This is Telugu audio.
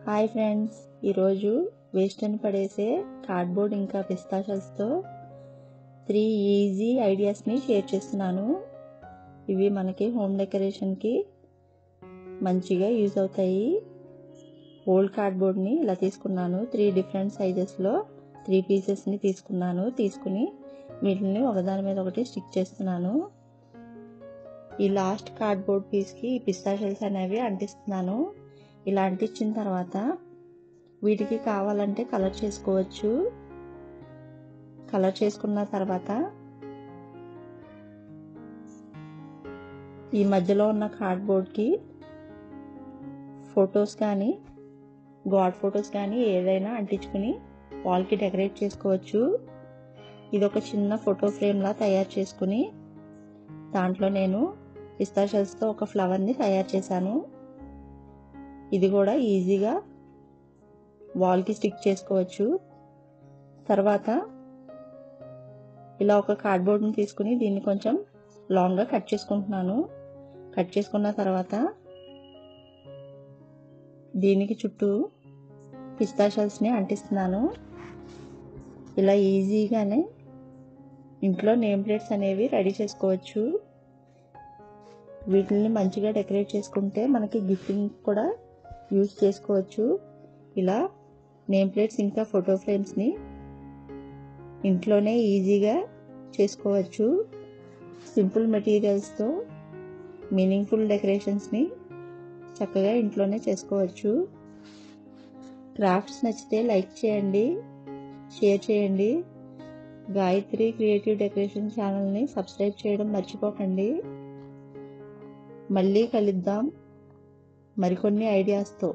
హాయ్ ఫ్రెండ్స్, ఈరోజు వేస్ట్ అని పడేసే కార్డ్బోర్డ్ ఇంకా పిస్తాషల్స్తో 3 ఈజీ ఐడియాస్ని షేర్ చేస్తున్నాను. ఇవి మనకి హోమ్ డెకరేషన్కి మంచిగా యూజ్ అవుతాయి. ఓల్డ్ కార్డ్బోర్డ్ని ఇలా తీసుకున్నాను. 3 డిఫరెంట్ సైజెస్లో 3 పీసెస్ని తీసుకుని వీటిని ఒకదాని మీద ఒకటి స్టిక్ చేస్తున్నాను. ఈ లాస్ట్ కార్డ్బోర్డ్ పీస్కి ఈ పిస్తాషల్స్ అనేవి అంటిస్తున్నాను. ఇలా అంటించిన తర్వాత వీటికి కావాలంటే కలర్ చేసుకోవచ్చు. కలర్ చేసుకున్న తర్వాత ఈ మధ్యలో ఉన్న కార్డ్బోర్డ్కి ఫొటోస్ కానీ గాడ్ ఫొటోస్ కానీ ఏదైనా అంటించుకుని వాల్కి డెకరేట్ చేసుకోవచ్చు. ఇది ఒక చిన్న ఫోటో ఫ్రేమ్లా తయారు చేసుకుని దాంట్లో నేను పిస్తాషల్స్తో ఒక ఫ్లవర్ని తయారు చేశాను. ఇది కూడా ఈజీగా వాల్కి స్టిక్ చేసుకోవచ్చు. తర్వాత ఇలా ఒక కార్డ్బోర్డ్ని తీసుకుని దీన్ని కొంచెం లాంగ్గా కట్ చేసుకుంటున్నాను. కట్ చేసుకున్న తర్వాత దీనికి చుట్టూ పిస్తాషల్స్ని అంటిస్తున్నాను. ఇలా ఈజీగానే ఇంట్లో నేమ్ ప్లేట్స్ అనేవి రెడీ చేసుకోవచ్చు. వీటిని మంచిగా డెకరేట్ చేసుకుంటే మనకి గిఫ్టింగ్ కూడా యూజ్ చేసుకోవచ్చు. ఇలా నేమ్ ప్లేట్స్ ఇంకా ఫోటో ఫ్రేమ్స్ని ఇంట్లోనే ఈజీగా చేసుకోవచ్చు. సింపుల్ మెటీరియల్స్తో మీనింగ్ఫుల్ డెకరేషన్స్ని చక్కగా ఇంట్లోనే చేసుకోవచ్చు. క్రాఫ్ట్స్ నచ్చితే లైక్ చేయండి, షేర్ చేయండి. గాయత్రి క్రియేటివ్ డెకరేషన్ ఛానల్ని సబ్స్క్రైబ్ చేయడం మర్చిపోకండి. మళ్ళీ కలుద్దాం మరికొన్ని ఐడియాస్తో.